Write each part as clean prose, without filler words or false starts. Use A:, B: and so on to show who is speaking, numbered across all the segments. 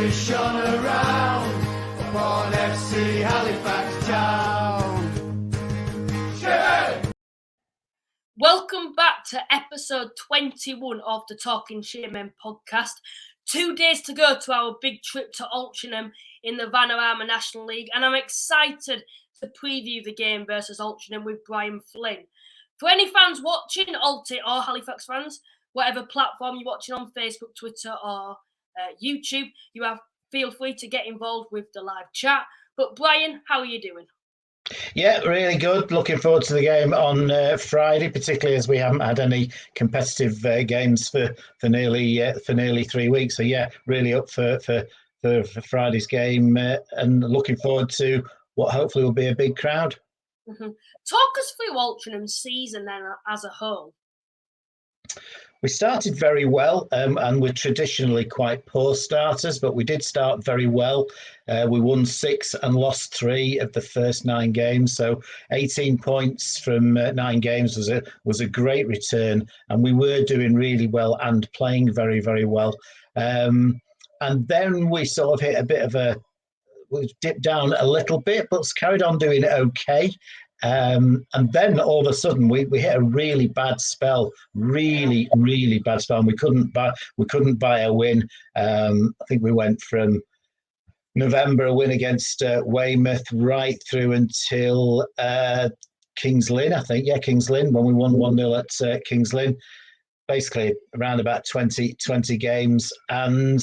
A: shone around upon FC Halifax Town. Shame!
B: Welcome back to episode 21 of the Talking SHAYMEN podcast. 2 days to go to our big trip to Altrincham in the Vanarama National League, and I'm excited to preview the game versus Altrincham with Brian Flynn. For any fans watching, Alti or Halifax fans, whatever platform you're watching on, Facebook, Twitter or YouTube, feel free to get involved with the live chat. But Brian, how are you doing?
C: Yeah, really good. Looking forward to the game on Friday, particularly as we haven't had any competitive games for nearly 3 weeks. So yeah, really up for Friday's game and looking forward to what hopefully will be a big crowd.
B: Mm-hmm. Talk us through Altringham's season then as a whole.
C: We started very well, and we're traditionally quite poor starters, but we did start very well. We won 6 and lost 3 of the first 9 games, so 18 points from 9 games was a great return, and we were doing really well and playing very, very well. And then we sort of hit we dipped down a little bit, but carried on doing okay. And then all of a sudden we hit a really bad spell, really bad spell, and we couldn't buy a win. I think we went from November, a win against Weymouth, right through until Kings Lynn, I think. Yeah, Kings Lynn, when we won 1-0 at Kings Lynn. Basically around about 20 games, and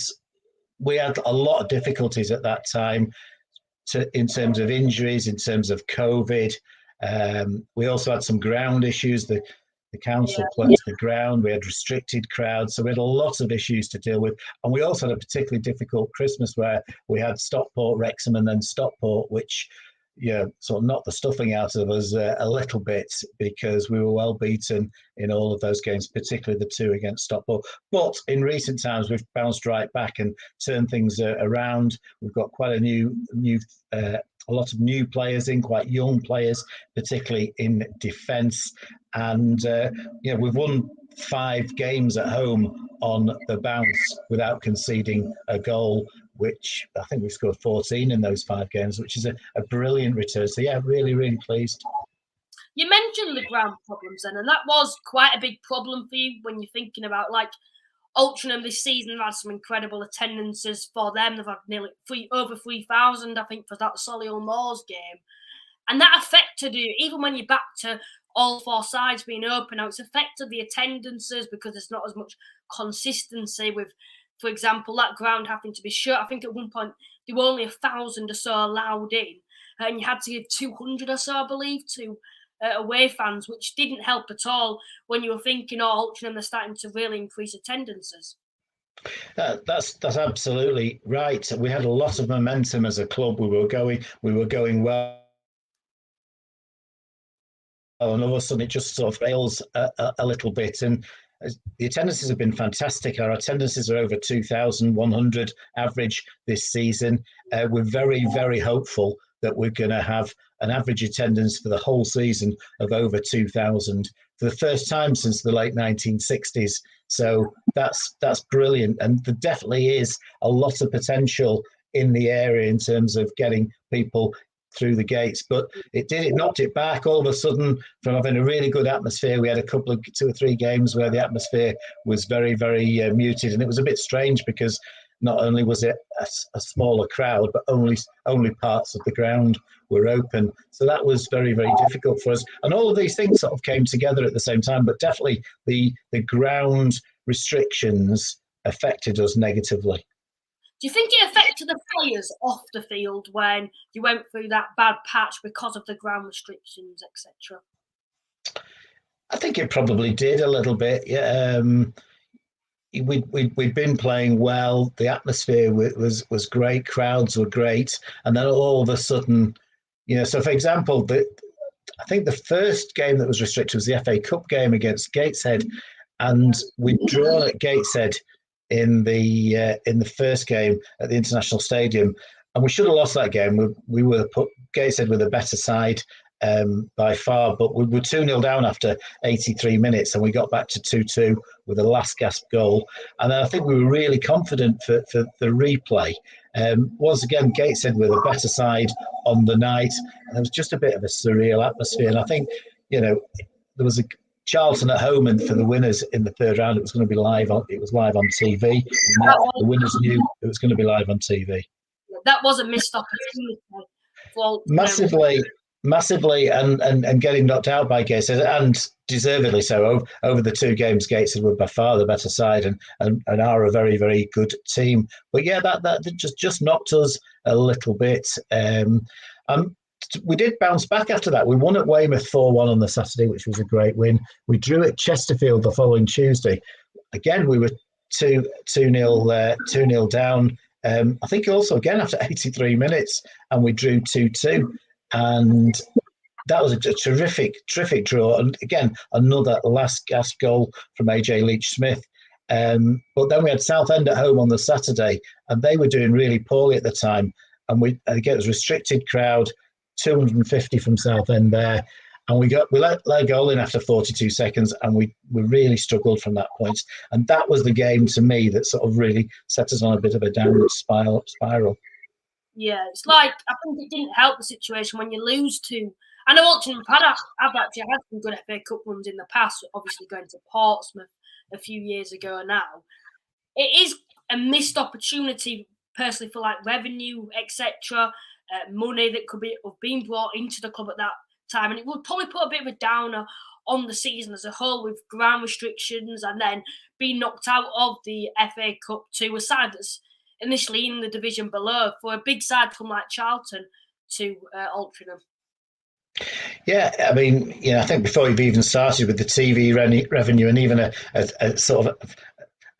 C: we had a lot of difficulties at that time in terms of injuries, in terms of COVID. We also had some ground issues. The council closed the ground. We had restricted crowds, so we had a lot of issues to deal with. And we also had a particularly difficult Christmas where we had Stockport, Wrexham, and then Stockport, which sort of knocked the stuffing out of us a little bit because we were well beaten in all of those games, particularly the 2 against Stockport. But in recent times, we've bounced right back and turned things around. We've got quite a lot of new players in, quite young players, particularly in defence. And we've won 5 games at home on the bounce without conceding a goal, which I think we scored 14 in those 5 games, which is a brilliant return. So yeah, really pleased.
B: You mentioned the ground problems then, and that was quite a big problem for you when you're thinking about Altrincham this season. They've had some incredible attendances for them. They've had nearly over 3,000, I think, for that Solihull Moors game. And that affected you, even when you're back to all 4 sides being open. Now, it's affected the attendances because there's not as much consistency with, for example, that ground having to be shut. I think at one point there were only 1,000 or so allowed in, and you had to give 200 or so, I believe, to away fans, which didn't help at all when you were thinking, Altrincham, they're starting to really increase attendances.
C: That's absolutely right. We had a lot of momentum as a club. We were going well, and all of a sudden it just sort of fails a little bit. And the attendances have been fantastic. Our attendances are over 2,100 average this season. We're very, very hopeful that we're going to have an average attendance for the whole season of over 2,000 for the first time since the late 1960s. So that's brilliant. And there definitely is a lot of potential in the area in terms of getting people through the gates, but it knocked it back all of a sudden from having a really good atmosphere. We had a couple of 2 or 3 games where the atmosphere was very, very muted, and it was a bit strange because not only was it a smaller crowd, but only parts of the ground were open. So that was very, very difficult for us. And all of these things sort of came together at the same time, but definitely the ground restrictions affected us negatively.
B: Do you think it affected the players off the field when you went through that bad patch because of the ground restrictions, etc.?
C: I think it probably did a little bit. Yeah, we'd been playing well. The atmosphere was great. Crowds were great, and then all of a sudden, So, for example, I think the first game that was restricted was the FA Cup game against Gateshead, and we'd drawn at Gateshead in the first game at the International Stadium, and we should have lost that game. We were put Gateshead with a better side, by far, but we were 2-0 down after 83 minutes, and we got back to 2-2 with a last gasp goal. And then I think we were really confident for the replay. Once again, Gateshead were the better side on the night, and there was just a bit of a surreal atmosphere. And I think, there was a Charlton at home, and for the winners in the third round, it was going to be live on. It was live on TV. The winners knew it was going to be live on TV.
B: That was a missed opportunity for
C: massively, and getting knocked out by Gateshead, and deservedly so. Over the two games, Gateshead were by far the better side, and are a very, very good team. But yeah, that just knocked us a little bit. We did bounce back after that. We won at Weymouth 4-1 on the Saturday, which was a great win. We drew at Chesterfield the following Tuesday. Again, we were 2-0 down. I think also again after 83 minutes, and we drew 2-2. And that was a terrific draw. And again, another last gasp goal from AJ Leach-Smith. But then we had Southend at home on the Saturday, and they were doing really poorly at the time. And it was restricted crowd, 250 from Southend there. And we let a goal in after 42 seconds, and we really struggled from that point. And that was the game to me that sort of really set us on a bit of a downward spiral.
B: Yeah, it's like, I think it didn't help the situation when you lose to. I know Altrincham have actually had some good FA Cup runs in the past, obviously going to Portsmouth a few years ago now. It is a missed opportunity, personally, for like revenue, etc., money that could have been brought into the club at that time, and it would probably put a bit of a downer on the season as a whole, with ground restrictions and then being knocked out of the FA Cup to a side that's initially in the division below, for a big side from like Charlton to Altrincham.
C: Yeah, I mean, I think before you've even started with the TV revenue and even a sort of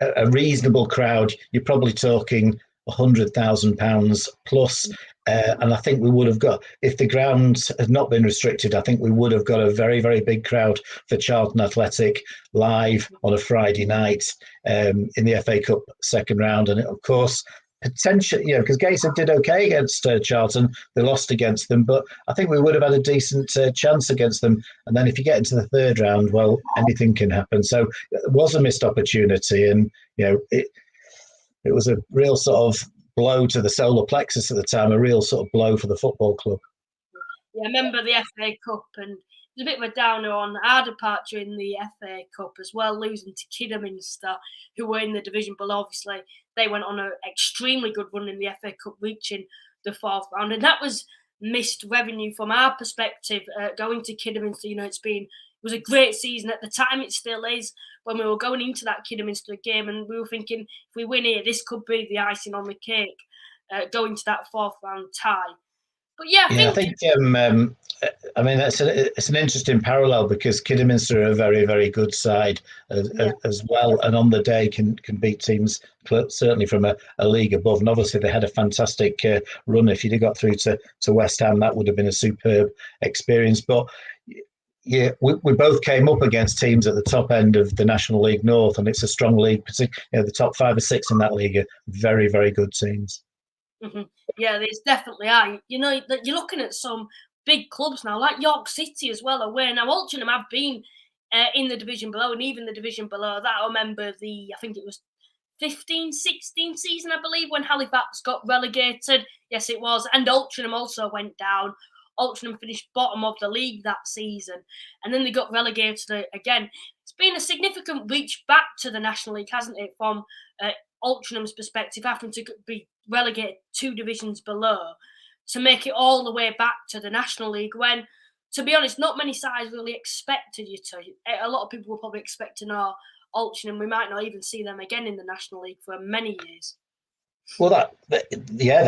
C: a reasonable crowd, you're probably talking £100,000 plus. And I think we would have got, if the ground had not been restricted, I think we would have got a very, very big crowd for Charlton Athletic live on a Friday night in the FA Cup second round. And of course, potentially, because Gateshead did okay against Charlton, they lost against them, but I think we would have had a decent chance against them. And then if you get into the third round, well, anything can happen. So it was a missed opportunity, and it was a real sort of blow to the solar plexus at the time, a real sort of blow for the football club.
B: Yeah, I remember the FA Cup, and it was a bit of a downer on our departure in the FA Cup as well, losing to Kidderminster, who were in the division below. Obviously, they went on an extremely good run in the FA Cup, reaching the fourth round, and that was missed revenue from our perspective. Going to Kidderminster, it was a great season at the time. It still is. When we were going into that Kidderminster game, and we were thinking, if we win here, this could be the icing on the cake, going to that fourth round tie. But yeah, I think
C: I mean, it's an interesting parallel, because Kidderminster are a very, very good side as well, and on the day can beat teams certainly from a league above. And obviously they had a fantastic run. If you'd have got through to West Ham, that would have been a superb experience. But yeah, we both came up against teams at the top end of the National League North, and it's a strong league. The top 5 or 6 in that league are very, very good teams.
B: Mm-hmm. Yeah, there's definitely are. You're looking at some big clubs now, like York City as well, away. Now, Altrincham have been in the division below, and even the division below that. I remember I think it was 15-16 season, I believe, when Halifax got relegated. Yes, it was. And Altrincham also went down. Altrincham finished bottom of the league that season, and then they got relegated again. It's been a significant reach back to the National League, hasn't it, from Altrincham's perspective, having to be relegated 2 divisions below to make it all the way back to the National League, when, to be honest, not many sides really expected you to. A lot of people were probably expecting Altrincham, we might not even see them again in the National League for many years.
C: Well, I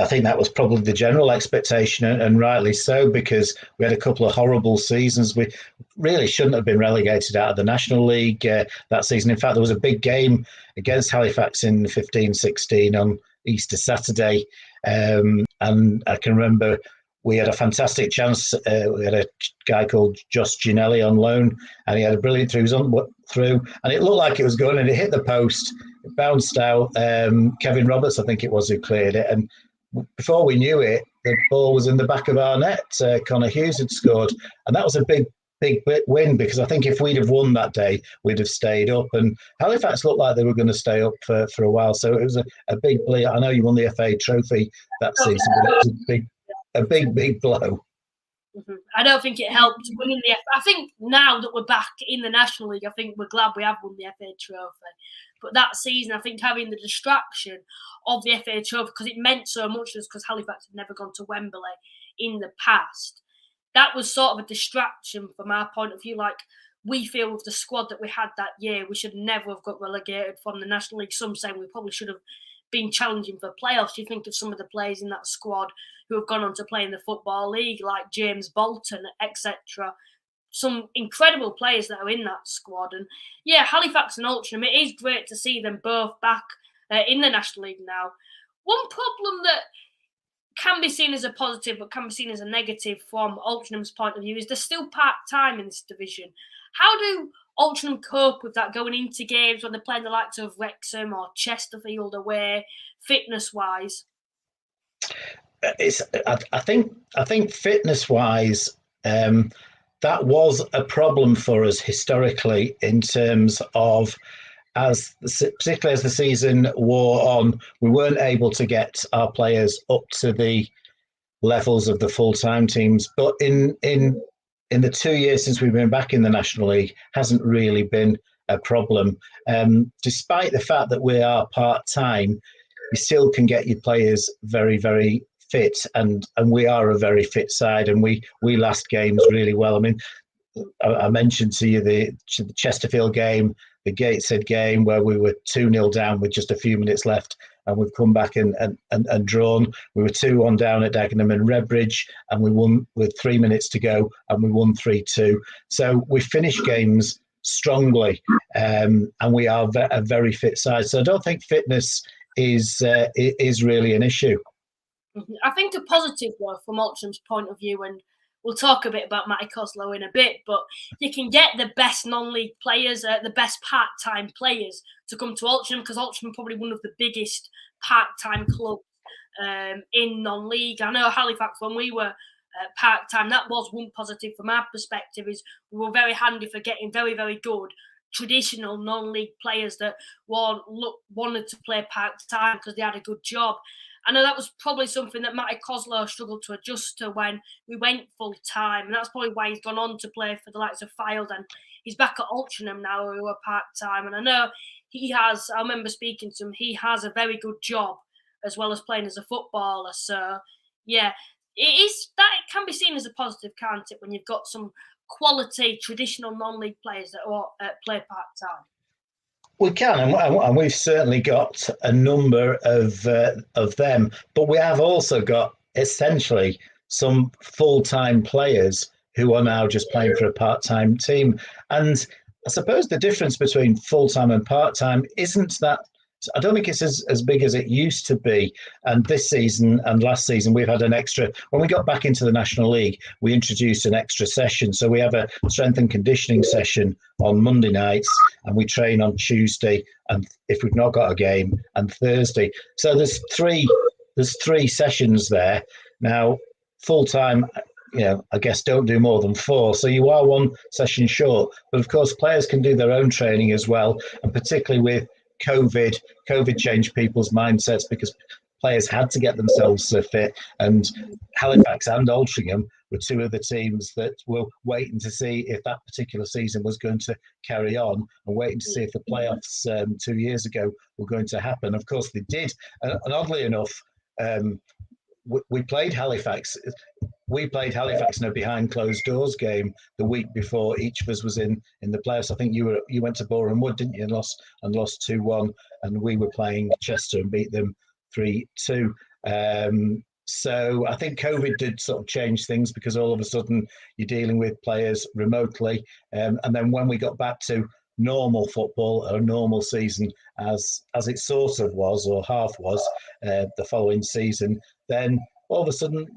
C: think that was probably the general expectation, and rightly so, because we had a couple of horrible seasons. We really shouldn't have been relegated out of the National League that season. In fact, there was a big game against Halifax in 15-16 on Easter Saturday, and I can remember we had a fantastic chance. We had a guy called Josh Ginelli on loan, and he had a brilliant through, and it looked like it was going, and it hit the post. It bounced out. Kevin Roberts, I think it was, who cleared it, and before we knew it, the ball was in the back of our net. Connor Hughes had scored, and that was a big win, because I think if we'd have won that day, we'd have stayed up. And Halifax looked like they were going to stay up for a while. So it was a big bleed. I know you won the FA Trophy that season, but it was a big blow.
B: I don't think it helped winning the FA. I think now that we're back in the National League, I think we're glad we have won the FA Trophy. But that season, I think having the distraction of the FA Trophy, because it meant so much, because Halifax had never gone to Wembley in the past, that was sort of a distraction from our point of view. Like, we feel with the squad that we had that year, we should never have got relegated from the National League. Some say we probably should have been challenging for playoffs. You think of some of the players in that squad who have gone on to play in the Football League, like James Bolton, etc. Some incredible players that are in that squad. And yeah, Halifax and Altrincham, it is great to see them both back in the National League now. One problem that can be seen as a positive but can be seen as a negative from Altringham's point of view is there's still part-time in this division. How do Altrincham cope with that going into games when they're playing the likes of Wrexham or Chesterfield away, fitness-wise?
C: I think fitness-wise, that was a problem for us historically, in terms of, particularly as the season wore on, we weren't able to get our players up to the levels of the full-time teams. But in the 2 years since we've been back in the National League, hasn't really been a problem. Despite the fact that we are part-time, you still can get your players very, very fit, and we are a very fit side, and we last games really well. I mean, I mentioned to you the Chesterfield game, the Gateshead game, where we were 2-0 down with just a few minutes left, and we've come back and drawn. We were 2-1 down at Dagenham and Redbridge, and we won with 3 minutes to go, and we won 3-2. So we finished games strongly, and we are a very fit side. So I don't think fitness is really an issue.
B: I think a positive, though, from Altringham's point of view, and we'll talk a bit about Matty Coslow in a bit, but you can get the best non-league players, the best part-time players to come to Altrincham, because Altrincham are probably one of the biggest part-time clubs in non-league. I know Halifax, when we were part-time, that was one positive from our perspective, is we were very handy for getting very, very good traditional non-league players that wanted to play part-time because they had a good job. I know that was probably something that Matty Coslow struggled to adjust to when we went full-time, and that's probably why he's gone on to play for the likes of Fylde, and he's back at Altrincham now, who are part-time. And I know he has, I remember speaking to him, he has a very good job as well as playing as a footballer. So, yeah, it can be seen as a positive, can't it, when you've got some quality traditional non-league players that play part-time?
C: We can, and we've certainly got a number of them. But we have also got essentially some full-time players who are now just playing for a part-time team. And I suppose the difference between full-time and part-time isn't that. I don't think it's as big as it used to be. And this season and last season, we've had an extra. When we got back into the National League, we introduced an extra session. So we have a strength and conditioning session on Monday nights, and we train on Tuesday, and if we've not got a game, and Thursday. So there's three sessions there. Now, full-time, I guess don't do more than 4. So you are one session short. But of course, players can do their own training as well, and particularly with COVID changed people's mindsets, because players had to get themselves fit, and Halifax and Altrincham were 2 of the teams that were waiting to see if that particular season was going to carry on, and waiting to see if the playoffs 2 years ago were going to happen. Of course they did, and oddly enough, we played Halifax. We played Halifax in a behind closed doors game the week before each of us was in the playoffs. I think you went to Boreham Wood, didn't you, and lost 2-1, and we were playing Chester and beat them 3-2. So I think COVID did sort of change things, because all of a sudden you're dealing with players remotely, and then when we got back to normal football, or a normal season as it sort of was, or half was, the following season, then all of a sudden,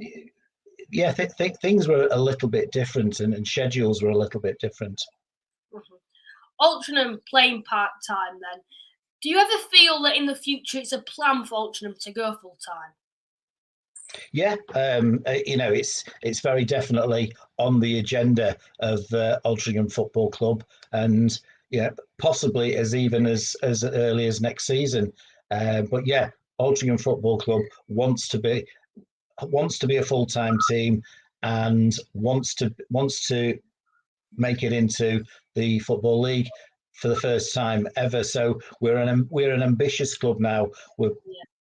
C: yeah, things were a little bit different, and schedules were a little bit different.
B: Mm-hmm. Altrincham playing part-time then. Do you ever feel that in the future it's a plan for Altrincham to go full-time?
C: Yeah, it's very definitely on the agenda of Altrincham Football Club, and possibly as early as next season. But yeah, Altrincham Football Club wants to be a full-time team and wants to make it into the Football League for the first time ever. So we're an ambitious club now. We're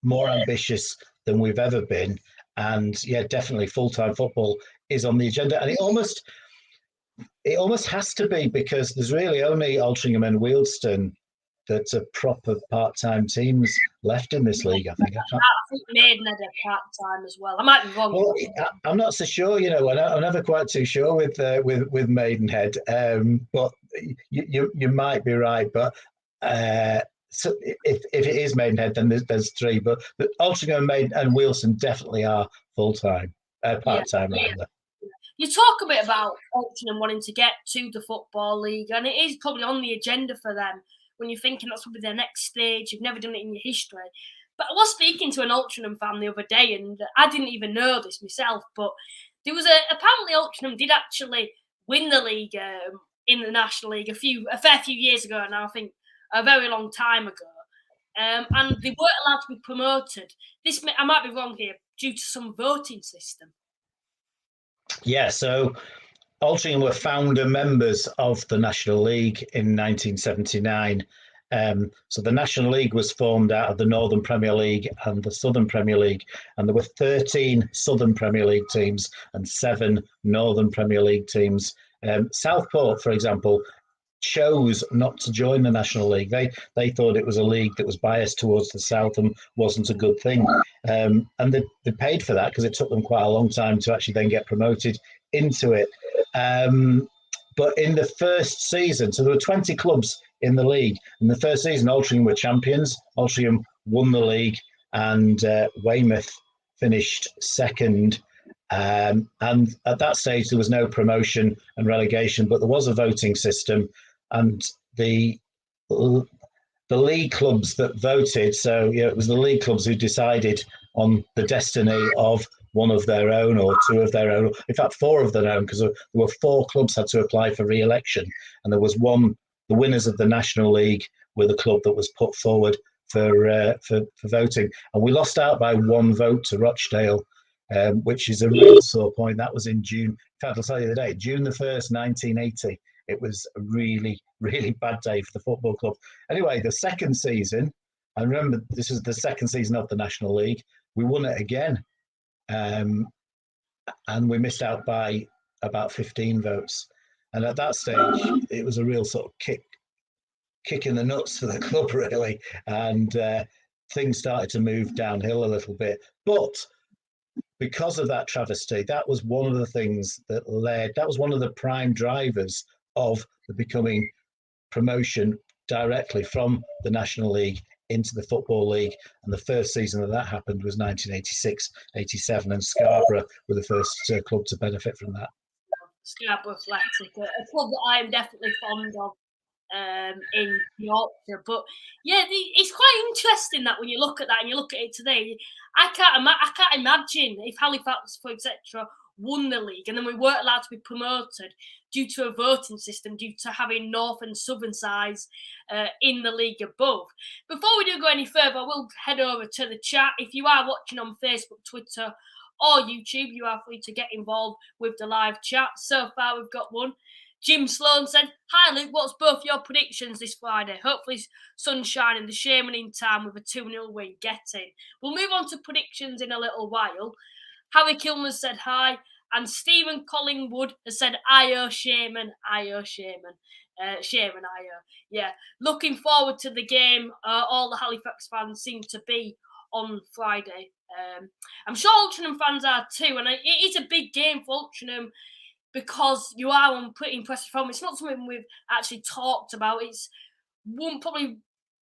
C: more ambitious than we've ever been, and yeah, definitely full-time football is on the agenda, and it almost has to be, because there's really only Altrincham and Wealdstone that are proper part-time teams left in this league. I think.
B: I think Maidenhead are part-time as well. I might be wrong.
C: Well, I'm not so sure. I'm never quite too sure with Maidenhead, but you might be right. But so if it is Maidenhead, then there's three. But Altrincham and Wealdstone definitely are full-time, part-time rather.
B: You talk a bit about Altrincham wanting to get to the Football League, and it is probably on the agenda for them when you're thinking that's probably their next stage. You've never done it in your history. But I was speaking to an Altrincham fan the other day, and I didn't even know this myself, but there was apparently Altrincham did actually win the league in the National League a fair few years ago now, I think a very long time ago. And they weren't allowed to be promoted. I might be wrong here, due to some voting system.
C: Yeah, so Altrincham were founder members of the National League in 1979. So the National League was formed out of the Northern Premier League and the Southern Premier League, and there were 13 Southern Premier League teams and 7 Northern Premier League teams. Southport, for example, chose not to join the National League. They thought it was a league that was biased towards the south and wasn't a good thing. And they paid for that, because it took them quite a long time to actually then get promoted into it. But in the first season, so there were 20 clubs in the league. In the first season, Altrincham were champions. Altrincham won the league, and Weymouth finished second. And at that stage, there was no promotion and relegation, but there was a voting system, and the league clubs that voted. So it was the league clubs who decided on the destiny of one of their own or 2 of their own. In fact, 4 of their own, because there were 4 clubs had to apply for re-election, and there was one. The winners of the National League were the club that was put forward for voting, and we lost out by 1 vote to Rochdale, which is a real sore point. That was in June. In fact, I'll tell you the date, June the 1st, 1980. It was a really, really bad day for the football club. Anyway, the second season, I remember this is the second season of the National League, we won it again. And we missed out by about 15 votes. And at that stage, it was a real sort of kick in the nuts for the club, really. And things started to move downhill a little bit. But because of that travesty, that was one of the things that was one of the prime drivers of the becoming promotion directly from the National League into the Football League. And the first season that happened was 1986-87, and Scarborough were the first club to benefit from that.
B: Scarborough Athletic, a club that I'm definitely fond of in Yorkshire. But yeah, it's quite interesting that when you look at that and you look at it today, I can't imagine if Halifax, for etc., won the league and then we weren't allowed to be promoted due to a voting system, due to having north and southern sides in the league above. Before we do go any further, I will head over to the chat. If you are watching on Facebook, Twitter or YouTube, you are free to get involved with the live chat. So far, we've got one. Jim Sloan said, "Hi Luke, what's both your predictions this Friday? Hopefully sunshine and the Shaymen in time with a 2-0 win. Get in." We'll move on to predictions in a little while. Harry Kilmer said hi. And Stephen Collingwood has said, "I-O Shaymen, I-O Shaymen." Shaymen, I-O. Yeah, looking forward to the game. All the Halifax fans seem to be on Friday. I'm sure Altrincham fans are too. And it is a big game for Altrincham because you are on pretty impressive form. It's not something we've actually talked about. It's one probably,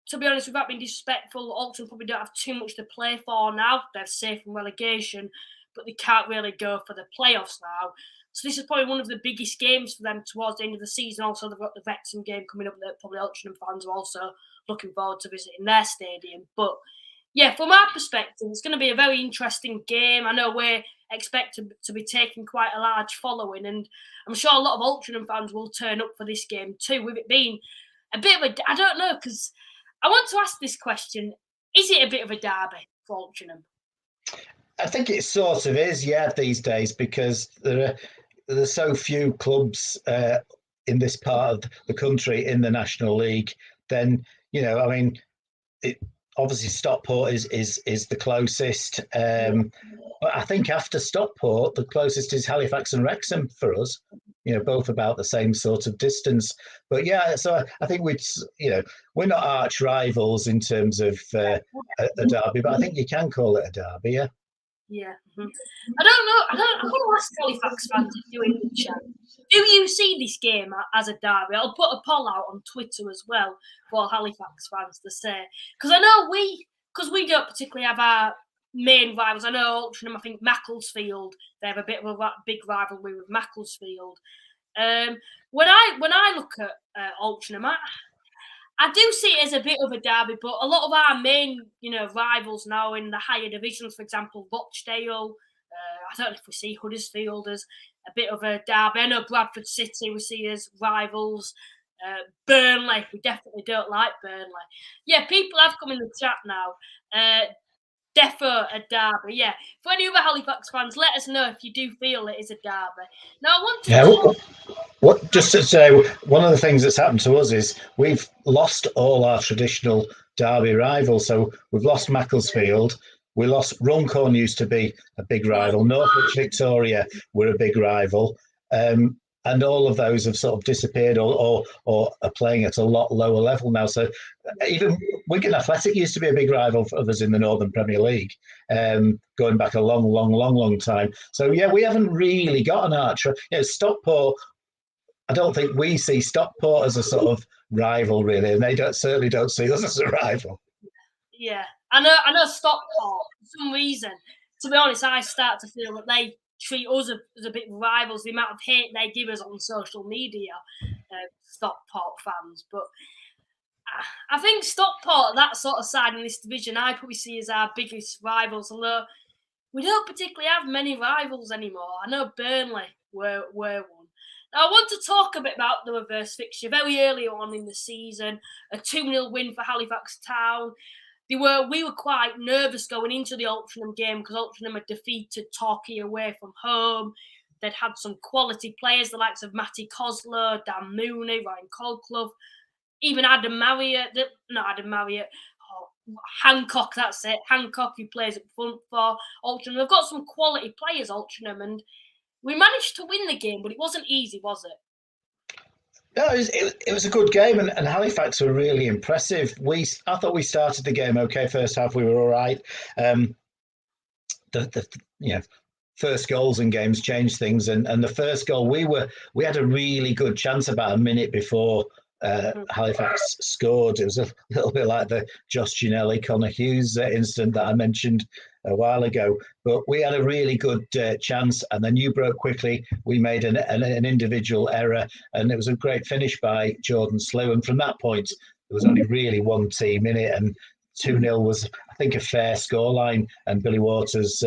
B: to be honest, without being disrespectful, Altrincham probably don't have too much to play for now. They're safe from relegation, but they can't really go for the playoffs now. So this is probably one of the biggest games for them towards the end of the season. Also, they've got the Wrexham game coming up that probably Altrincham fans are also looking forward to visiting their stadium. But yeah, from our perspective, it's going to be a very interesting game. I know we're expected to be taking quite a large following, and I'm sure a lot of Altrincham fans will turn up for this game too, with it being a bit of a, I don't know, because I want to ask this question, is it a bit of a derby for Altrincham?
C: I think it sort of is, yeah, these days, because there are so few clubs in this part of the country in the National League. Then, you know, I mean, obviously Stockport is the closest. But I think after Stockport, the closest is Halifax and Wrexham for us. You know, both about the same sort of distance. But yeah, so I think we're not arch rivals in terms of a derby, but I think you can call it a derby, yeah.
B: Yeah. Mm-hmm. I don't know. I want to ask Halifax fans if you're in the chat. Do you see this game as a derby? I'll put a poll out on Twitter as well for Halifax fans to say. Because I know because we don't particularly have our main rivals. I know Altrincham, I think Macclesfield, they have a bit of a big rivalry with Macclesfield. When I look at Altrincham, I do see it as a bit of a derby, but a lot of our main, rivals now in the higher divisions, for example, Rochdale, I don't know if we see Huddersfield as a bit of a derby. I know Bradford City we see as rivals. Burnley, we definitely don't like Burnley. Yeah, people have come in the chat now. Defo a derby, yeah. For any other Halifax fans, let us know if you do feel it is a derby. Now, I want to
C: just to say, one of the things that's happened to us is we've lost all our traditional derby rivals. So we've lost Macclesfield, we lost Runcorn, used to be a big rival. Northwich Victoria were a big rival. And all of those have sort of disappeared or are playing at a lot lower level now. So even Wigan Athletic used to be a big rival for others in the Northern Premier League, going back a long time. So, yeah, we haven't really got an arch. Stockport, I don't think we see Stockport as a sort of rival, really, and they certainly don't see us as a rival.
B: Yeah, I know Stockport, for some reason, to be honest, I start to feel that they treat us as a bit of rivals, the amount of hate they give us on social media, Stockport fans. But I think Stockport, that sort of side in this division, I probably see as our biggest rivals, although we don't particularly have many rivals anymore. I know Burnley were one. Now, I want to talk a bit about the reverse fixture. Very early on in the season, a 2-0 win for Halifax Town. We were quite nervous going into the Altrincham game because Altrincham had defeated Torquay away from home. They'd had some quality players, the likes of Matty Coslow, Dan Mooney, Ryan Colclough, even Adam Marriott. Hancock, that's it. Hancock, who plays up front for Altrincham. They've got some quality players, Altrincham, and we managed to win the game, but it wasn't easy, was it?
C: No, it was a good game, and Halifax were really impressive. I thought we started the game okay. First half we were all right. The first goals in games change things, and the first goal we had a really good chance about a minute before Halifax scored. It was a little bit like the Josh Ginelli, Connor Hughes incident that I mentioned a while ago, but we had a really good chance, and then you broke quickly. We made an individual error, and it was a great finish by Jordan Slew. And from that point, there was only really one team in it, and 2-0 was, I think, a fair scoreline. And Billy Waters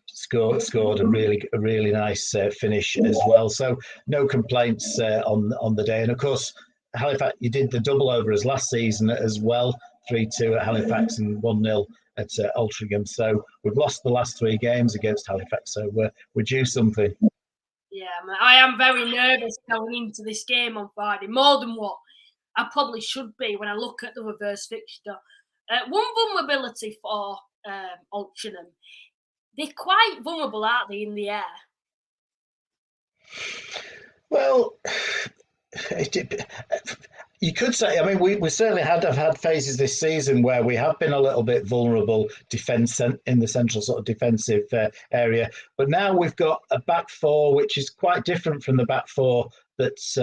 C: scored a really nice finish as well. So no complaints on the day. And of course, Halifax, you did the double over as last season as well, 3-2 at Halifax and 1-0 at Altrincham. So we've lost the last 3 games against Halifax, so we're due something.
B: Yeah, I am very nervous going into this game on Friday, more than what I probably should be when I look at the reverse fixture. One vulnerability for Altrincham, they're quite vulnerable, aren't they, in the air?
C: Well, you could say, I mean, we certainly have had phases this season where we have been a little bit vulnerable defence in the central sort of defensive area. But now we've got a back four, which is quite different from the back four that's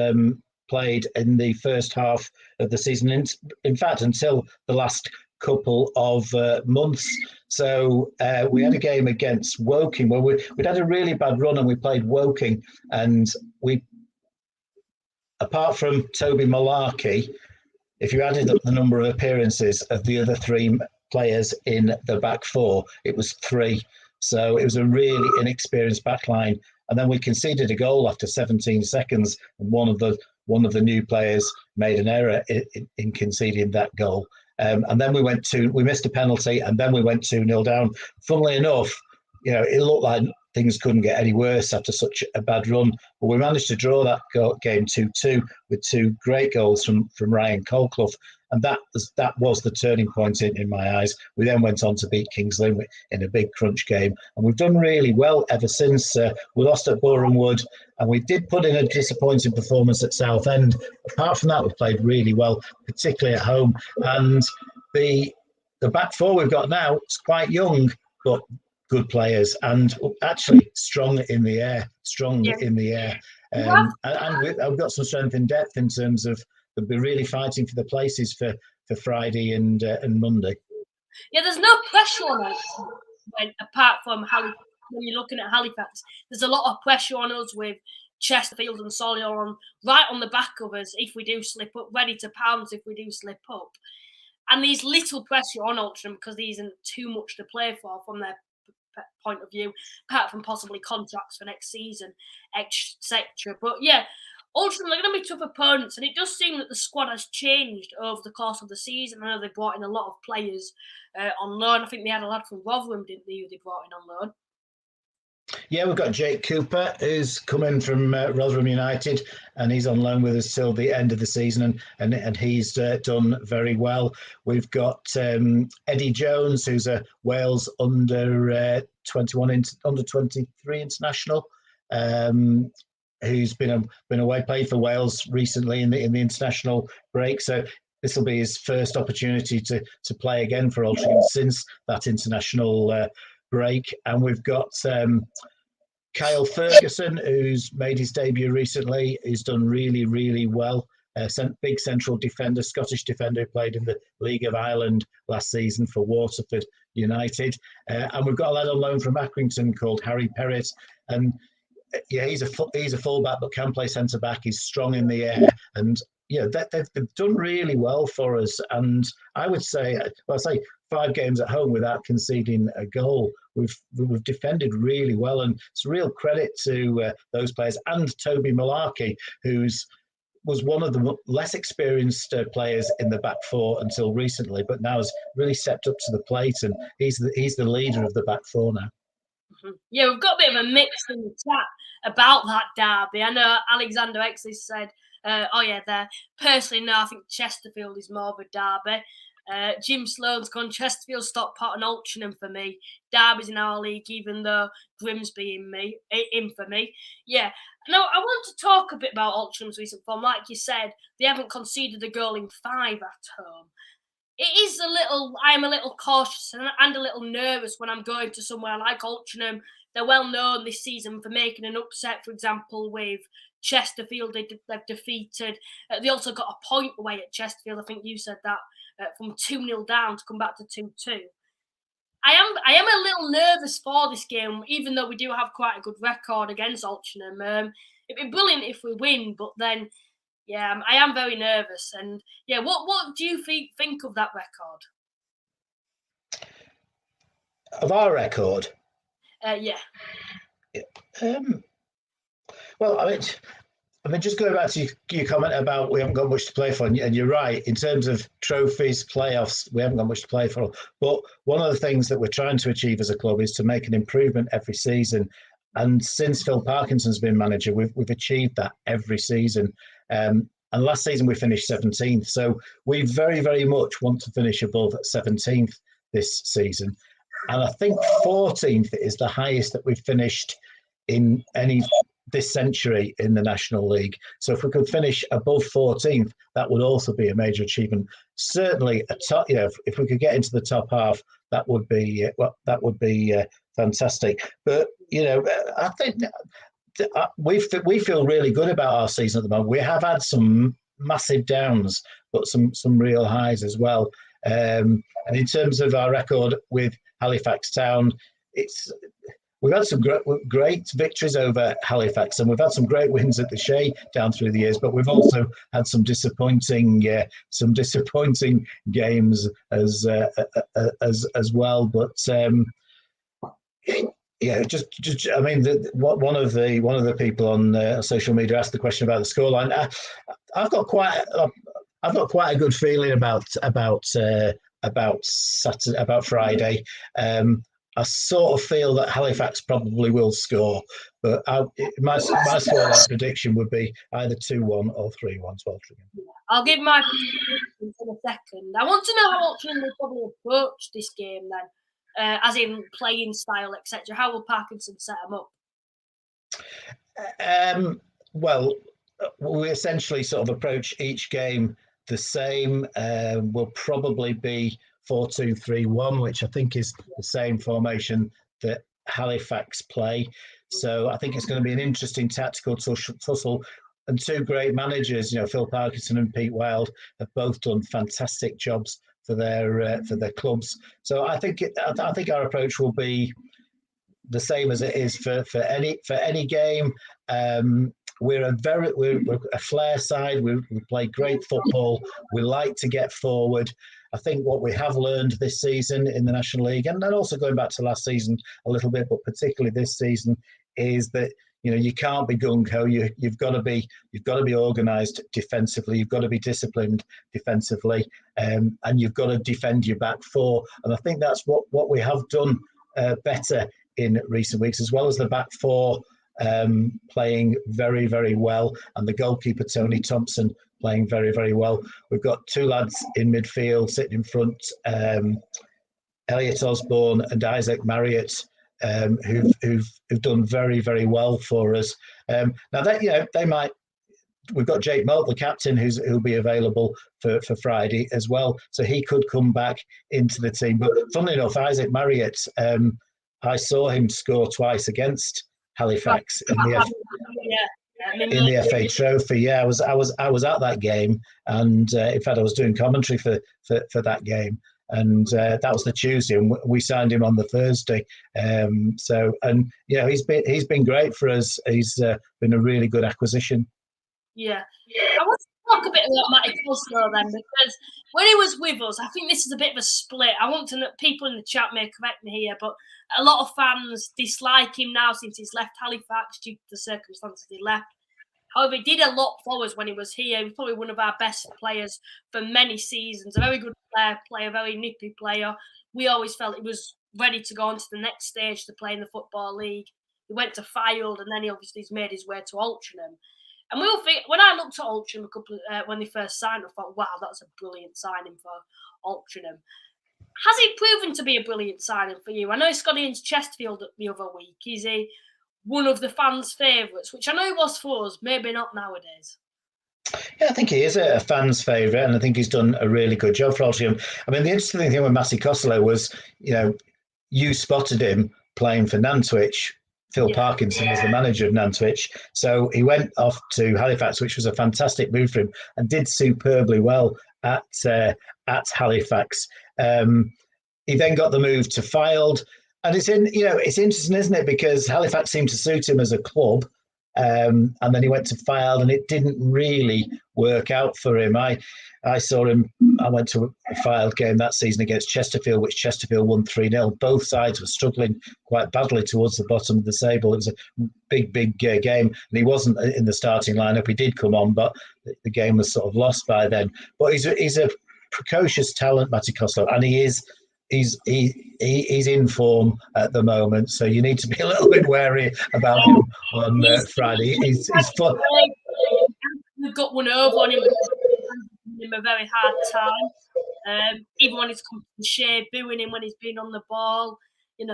C: played in the first half of the season. In fact, until the last couple of months. So we had a game against Woking where we'd had a really bad run, and we played Woking, and apart from Toby Malarkey, if you added up the number of appearances of the other 3 players in the back four. It was 3. So it was a really inexperienced back line. And then we conceded a goal after 17 seconds. And one of the new players made an error in conceding that goal. And then we missed a penalty, and then we went 2-0 down. Funnily enough, it looked like things couldn't get any worse after such a bad run. But we managed to draw that game 2-2 with 2 great goals from Ryan Colclough. And that was the turning point in my eyes. We then went on to beat Kings Lynn in a big crunch game. And we've done really well ever since. We lost at Boreham Wood, and we did put in a disappointing performance at Southend. Apart from that, we played really well, particularly at home. And the back four we've got now, it's quite young, but good players, and actually strong in the air. And we've got some strength in depth in terms of they'll be really fighting for the places for Friday and Monday.
B: Yeah, there's no pressure on us apart from when you're looking at Halifax. There's a lot of pressure on us with Chesterfield and Solihull right on the back of us if we do slip up, ready to pounce if we do slip up. And there's little pressure on Altrincham because there isn't too much to play for from their point of view, apart from possibly contracts for next season, etc. But yeah, Altrincham are going to be tough opponents, and it does seem that the squad has changed over the course of the season. I know they brought in a lot of players on loan. I think they had a lad from Rotherham, didn't they, who they brought in on loan?
C: Yeah, we've got Jake Cooper, who's coming from Rotherham United, and he's on loan with us till the end of the season, and he's done very well. We've got Eddie Jones, who's a Wales under 23 international, who's been away, played for Wales recently in the international break. So this will be his first opportunity to play again for Altrincham since that international break. And we've got Kyle Ferguson, who's made his debut recently. He's done really, really well. Big central defender, Scottish defender, who played in the League of Ireland last season for Waterford United. And we've got a lad on loan from Accrington called Harry Perrett. And yeah, he's a fullback but can play centre back. He's strong in the air, and they've done really well for us. And I would say, 5 games at home without conceding a goal. We've defended really well, and it's a real credit to those players and Toby Malarkey, was one of the less experienced players in the back four until recently, but now has really stepped up to the plate, and he's the leader of the back four now.
B: Yeah, we've got a bit of a mix in the chat about that derby. I know Alexander Exley said, personally, no, I think Chesterfield is more of a derby. Jim Sloan's gone, Chesterfield, Stockport and Altrincham for me. Derby's in our league, even though Grimsby in for me. Yeah. Now, I want to talk a bit about Altrinham's recent form. Like you said, they haven't conceded a goal in 5 at home. I'm a little cautious and a little nervous when I'm going to somewhere like Altrincham. They're well known this season for making an upset, for example, with Chesterfield. They've defeated. They also got a point away at Chesterfield. I think you said that, from 2-0 down to come back to 2-2. I am a little nervous for this game, even though we do have quite a good record against Altrincham. It'd be brilliant if we win, but then, yeah, I am very nervous. And yeah, what do you think of that record?
C: Of our record?
B: Yeah.
C: Well, I mean, just going back to your comment about we haven't got much to play for, and you're right, in terms of trophies, playoffs, we haven't got much to play for. But one of the things that we're trying to achieve as a club is to make an improvement every season. And since Phil Parkinson's been manager, we've achieved that every season. And last season we finished 17th. So we very, very much want to finish above 17th this season. And I think 14th is the highest that we've finished in this century in the National League. So if we could finish above 14th, that would also be a major achievement. Certainly, if we could get into the top half, that would be fantastic. But I think we feel really good about our season at the moment. We have had some massive downs, but some real highs as well. And in terms of our record with Halifax Town, we've had some great victories over Halifax, and we've had some great wins at the Shay down through the years. But we've also had some disappointing games as well. But yeah, just I mean, one of the people on social media asked the question about the scoreline. I've got quite a good feeling about Saturday, about Friday. I sort of feel that Halifax probably will score, but my scoreline prediction would be either 2-1 or 3-1 to Altrincham.
B: I'll give my prediction in a second. I want to know how Altrincham will probably approach this game then, as in playing style, etc. How will Parkinson set them up?
C: Well, we essentially sort of approach each game the same. Will probably be 4-2-3-1, which I think is the same formation that Halifax play. So I think it's going to be an interesting tactical tussle. And two great managers, Phil Parkinson and Pete Wild, have both done fantastic jobs for their clubs. So I think our approach will be the same as it is for any game. We're a flair side. We play great football. We like to get forward. I think what we have learned this season in the National League, and then also going back to last season a little bit, but particularly this season, is that you can't be gung-ho. You've got to be organised defensively. You've got to be disciplined defensively, and you've got to defend your back four. And I think that's what we have done better in recent weeks, as well as the back four playing very, very well, and the goalkeeper Tony Thompson playing very, very well. We've got two lads in midfield sitting in front, Elliot Osborne and Isaac Marriott, who've done very, very well for us. Now that they might. We've got Jake Moult, the captain, who'll be available for Friday as well, so he could come back into the team. But funnily enough, Isaac Marriott, I saw him score twice against Halifax in the FA Trophy. Yeah, I was at that game, and in fact, I was doing commentary for that game, and that was the Tuesday, and we signed him on the Thursday. He's been great for us. He's been a really good acquisition.
B: Yeah. I want to talk a bit about Matty Coslow then, because when he was with us, I think this is a bit of a split. I want to know, people in the chat may correct me here, but a lot of fans dislike him now since he's left Halifax due to the circumstances he left. However, he did a lot for us when he was here. He was probably one of our best players for many seasons. A very good player, very nippy player. We always felt he was ready to go on to the next stage to play in the Football League. He went to Fylde, and then he obviously has made his way to Altrincham. And when I looked at Altrincham when they first signed, I thought, wow, that's a brilliant signing for Altrincham. Has he proven to be a brilliant signing for you? I know he's got against Chesterfield the other week. Is he one of the fans' favourites, which I know he was for us, maybe not nowadays?
C: Yeah, I think he is a fan's favourite, and I think he's done a really good job for Altrincham. I mean, the interesting thing with Matty Costello was, you spotted him playing for Nantwich. Phil Parkinson was the manager of Nantwich. So he went off to Halifax, which was a fantastic move for him, and did superbly well at Halifax. He then got the move to Fylde. And it's interesting, isn't it? Because Halifax seemed to suit him as a club. And then he went to Fylde, and it didn't really work out for him. I saw him. I went to a Fylde game that season against Chesterfield, which Chesterfield won 3-0. Both sides were struggling quite badly towards the bottom of the table. It was a big game, and he wasn't in the starting lineup. He did come on, but the game was sort of lost by then. But he's a precocious talent, Matty Costello, and he's in form at the moment, so you need to be a little bit wary about him on Friday. He's fun.
B: We've got one over on him. Him a very hard time. Even when he's come to the Shay, booing him when he's been on the ball,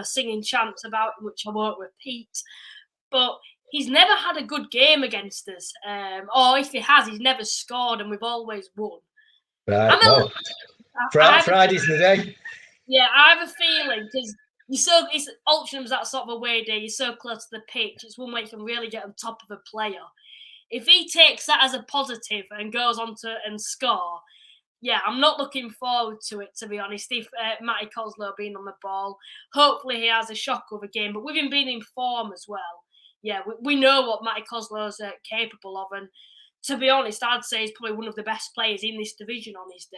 B: singing chants about him, which I won't repeat. But he's never had a good game against us. Or if he has, he's never scored, and we've always won.
C: Right. Friday's the day.
B: Yeah, I have a feeling because Altringham's that sort of away day. You're so close to the pitch. It's one way you can really get on top of a player. If he takes that as a positive and goes on to and score, yeah, I'm not looking forward to it, to be honest. If Matty Coslow being on the ball, hopefully he has a shocker of a game. But with him being in form as well, yeah, we know what Matty Coslow's capable of. And to be honest, I'd say he's probably one of the best players in this division on his day.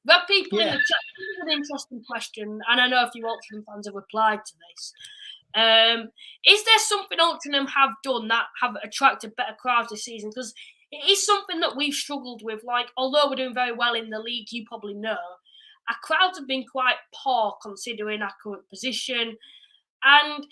B: We have people in the chat. This is an interesting question, and I know a few Altrincham fans have replied to this. Is there something Altrincham have done that have attracted better crowds this season? Because it is something that we've struggled with. Like, although we're doing very well in the league, you probably know, our crowds have been quite poor considering our current position. And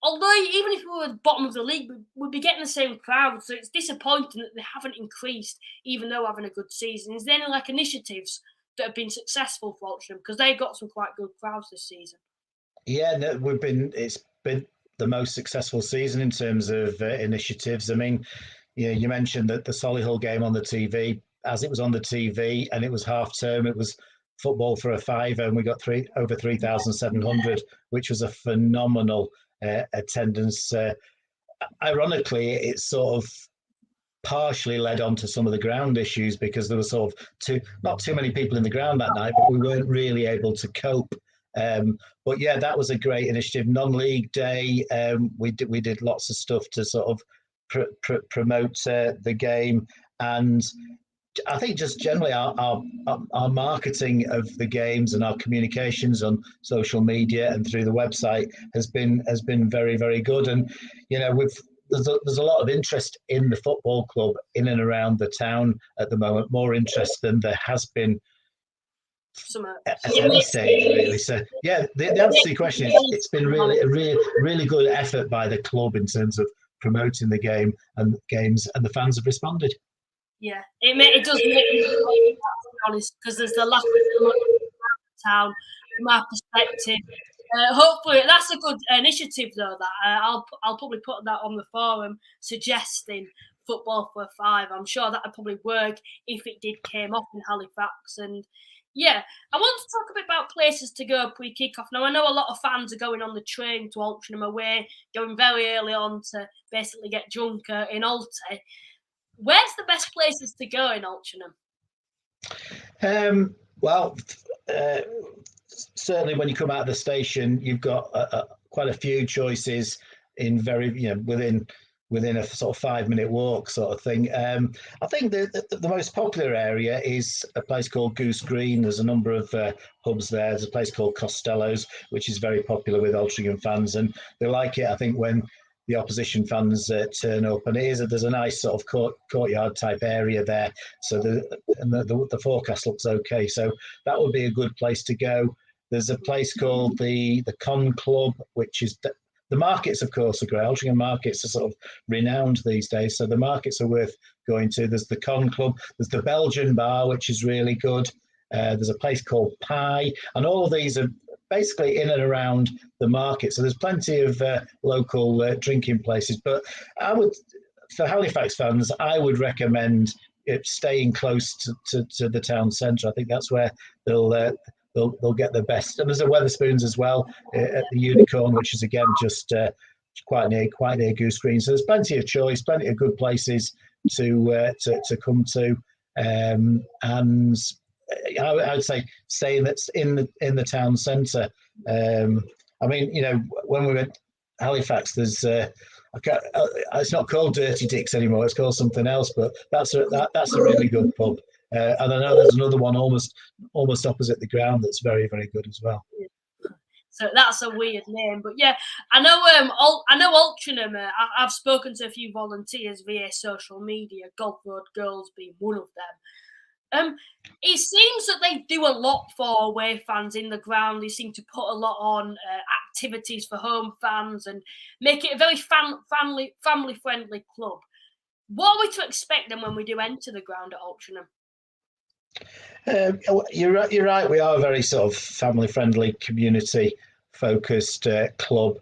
B: although even if we were at the bottom of the league, we'd be getting the same crowd. So it's disappointing that they haven't increased, even though having a good season. Is there any initiatives that have been successful for Altrincham? Because they've got some quite good crowds this season.
C: Yeah, no, it's been the most successful season in terms of initiatives. I mean, you mentioned that the Solihull game on the TV, as it was on the TV and it was half term, it was football for a fiver, and we got over 3,700, which was a phenomenal attendance. Ironically, it sort of partially led on to some of the ground issues because there was sort of not too many people in the ground that night, but we weren't really able to cope. But yeah, that was a great initiative. Non-league day, we did lots of stuff to sort of promote the game, and I think just generally our marketing of the games and our communications on social media and through the website has been very, very good. And there's a lot of interest in the football club in and around the town at the moment, more interest than there has been at any stage, really. So yeah, the answer to your question is it's been really a really good effort by the club in terms of promoting the game and games, and the fans have responded.
B: Yeah, it does make me honest, because there's the lack of town from our perspective. Hopefully, that's a good initiative, though. That I'll probably put that on the forum, suggesting football for a five. I'm sure that would probably work if it did came off in Halifax. And yeah, I want to talk a bit about places to go pre-kickoff. Now, I know a lot of fans are going on the train to Altrincham away, going very early on to basically get drunk in Alty. Where's the best places to go in Altrincham?
C: Well, certainly when you come out of the station, you've got quite a few choices in within a sort of 5-minute walk sort of thing. I think the most popular area is a place called Goose Green. There's a number of pubs there. There's a place called Costello's, which is very popular with Altrincham fans, and they like it, I think, when the opposition fans turn up. And there's a nice sort of courtyard type area there. So the forecast looks okay. So that would be a good place to go. There's a place called the Con Club, which is the markets, of course, are great. Altrincham markets are sort of renowned these days, so the markets are worth going to. There's the Con Club, there's the Belgian Bar, which is really good. There's a place called Pie, and all of these are basically in and around the market. So there's plenty of local drinking places. But for Halifax fans, I would recommend staying close to the town centre. I think that's where they'll get the best. And there's a Wetherspoons as well at the Unicorn, which is again just quite near Goose Green. So there's plenty of choice, plenty of good places to come to, and I would say staying that's in the town centre. I mean, when we went Halifax, there's it's not called Dirty Dick's anymore. It's called something else, but that's a really good pub. And I know there's another one almost opposite the ground that's very, very good as well.
B: So that's a weird name, but yeah, I know Altrincham. I've spoken to a few volunteers via social media. God Road Girls being one of them. It seems that they do a lot for away fans in the ground. They seem to put a lot on activities for home fans and make it a very family friendly club. What are we to expect then when we do enter the ground at Altrincham?
C: You're right. We are a very sort of family-friendly, community-focused club.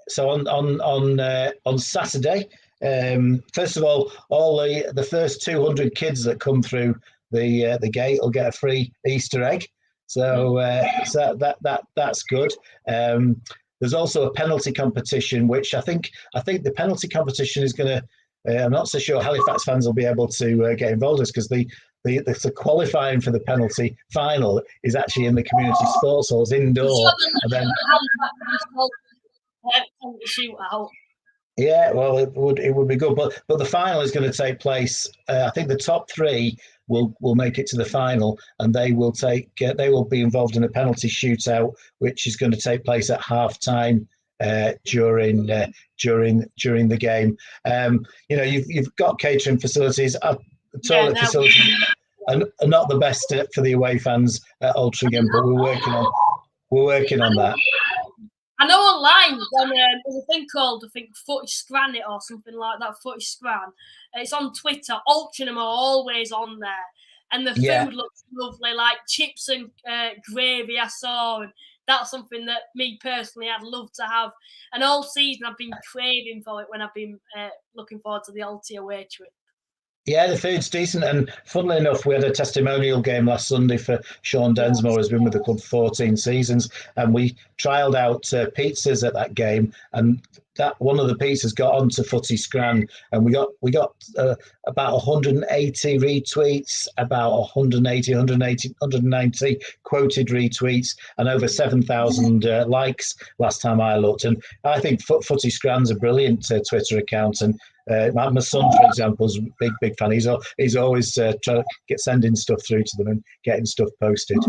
C: So on Saturday, first of all the first 200 kids that come through the gate will get a free Easter egg. So that's good. There's also a penalty competition, which I think the penalty competition is going to. I'm not so sure Halifax fans will be able to get involved in this because the the qualifying for the penalty final is actually in the community sports halls indoor, and then
B: shootout.
C: yeah, well, it would be good, but the final is going to take place. I think the top three will make it to the final, and they will be involved in a penalty shootout, which is going to take place at half time during the game. You've got catering facilities, toilet facilities, and are not the best for the away fans at Altrincham, but we're working on that.
B: I know online there's a thing called, I think, Footy Scran it or something like that, Footy Scran. It's on Twitter. Altrincham are always on there. And the food looks lovely, like chips and gravy I saw. And that's something that me personally I'd love to have. And all season I've been craving for it when I've been looking forward to the Alti away trip.
C: Yeah, the food's decent, and funnily enough, we had a testimonial game last Sunday for Sean Densmore, who's been with the club 14 seasons, and we trialled out pizzas at that game, and that one of the pizzas got onto Footy Scran, and we got about 180 retweets, about 190 quoted retweets, and over 7,000 likes last time I looked. And I think Footy Scran's a brilliant Twitter account, and my son, for example, is a big fan. He's always trying to sending stuff through to them and getting stuff posted.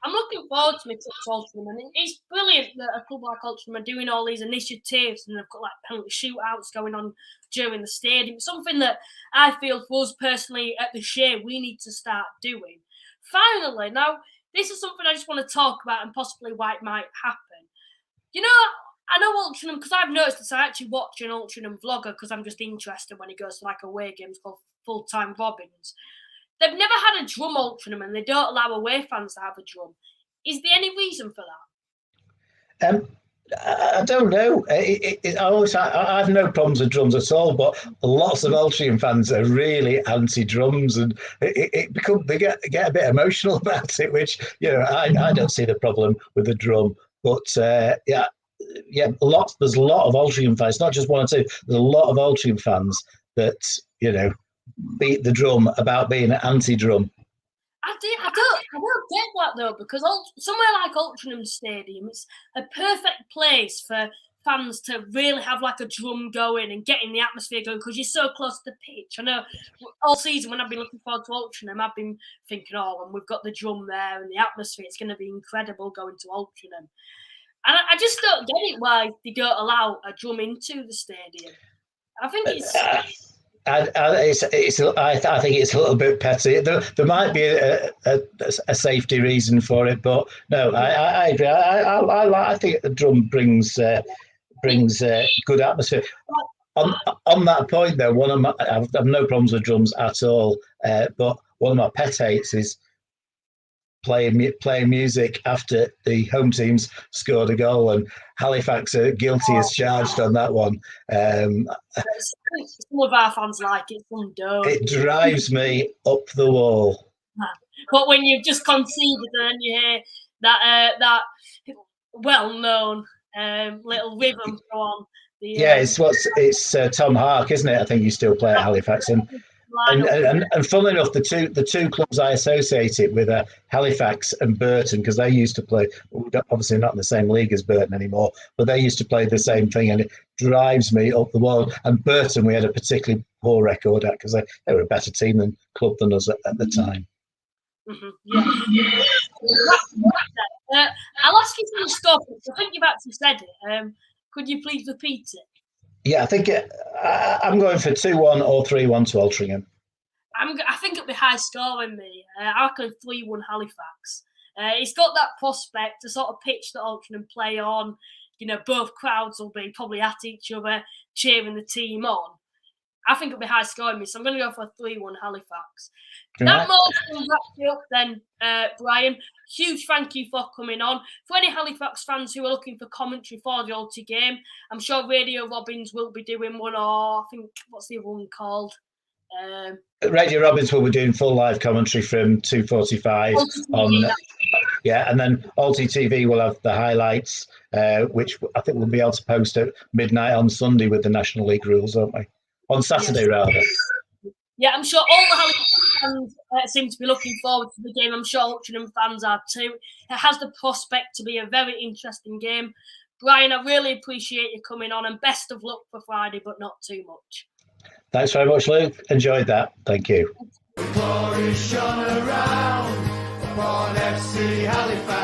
B: I'm looking forward to my trip to Altrincham, and it's brilliant that a club like Altrincham are doing all these initiatives, and they've got like penalty shootouts going on during the stadium. Something that I feel for us personally at the Shay we need to start doing. Finally, now this is something I just want to talk about and possibly why it might happen. I know Altrincham because I've noticed this. I actually watch an Altrincham vlogger because I'm just interested when he goes to like away games called Fulltime Robins. They've never had a drum Altrincham, and they don't allow away fans to have a drum. Is there any reason for that?
C: I don't know. I have no problems with drums at all, but lots of Altrincham fans are really anti-drums, and they get a bit emotional about it, which I don't see the problem with the drum. But there's a lot of Altrincham fans, not just one or two. There's a lot of Altrincham fans that beat the drum about being an anti-drum.
B: I don't get that though, because somewhere like Altrincham Stadium, it's a perfect place for fans to really have like a drum going and getting the atmosphere going because you're so close to the pitch. I know all season when I've been looking forward to Altrincham, I've been thinking, and we've got the drum there and the atmosphere, it's going to be incredible going to Altrincham. And I just don't get it why they don't allow a drum into the stadium. I think it's.
C: I think it's a little bit petty. There might be a safety reason for it, but no, I agree. I think the drum brings good atmosphere. On that point, though, I have no problems with drums at all. But one of my pet hates is playing music after the home team's scored a goal, and Halifax are guilty as charged on that one.
B: Some of our fans like it, some don't.
C: It drives me up the wall.
B: But when you've just conceded and you hear that well-known little rhythm go on. It's Tom Hark, isn't it? I think you still play at Halifax, and funnily enough, the two clubs I associate it with are Halifax and Burton, because they used to play, obviously not in the same league as Burton anymore, but they used to play the same thing, and it drives me up the wall. And Burton, we had a particularly poor record at because they were a better team than club than us at the time. Mm-hmm. Yeah. I'll ask you some stuff. I think you've actually said it. Could you please repeat it? Yeah,
C: I think I'm going for 2-1 or 3-1 to Altrincham.
B: I think it'll be high scoring, me. I reckon 3-1 Halifax. It's got that prospect, the sort of pitch that Altrincham play on. Both crowds will be probably at each other, cheering the team on. I think it'll be high scoring, me. So I'm going to go for 3-1 Halifax. That more wraps it up then, Brian. Huge thank you for coming on. For any Halifax fans who are looking for commentary for the Alti game, I'm sure Radio Robins will be doing one, or I think, what's the other one called?
C: Radio Robins will be doing full live commentary from 2:45 on. Yeah, and then Alti TV will have the highlights, which I think we'll be able to post at midnight on Sunday with the National League rules, won't we? On Saturday, rather.
B: Yeah, I'm sure all the Halifax fans seem to be looking forward to the game. I'm sure Altrincham fans are too. It has the prospect to be a very interesting game. Brian, I really appreciate you coming on, and best of luck for Friday, but not too much.
C: Thanks very much, Luke. Enjoyed that. Thank you.
A: Glory shone around upon FC Halifax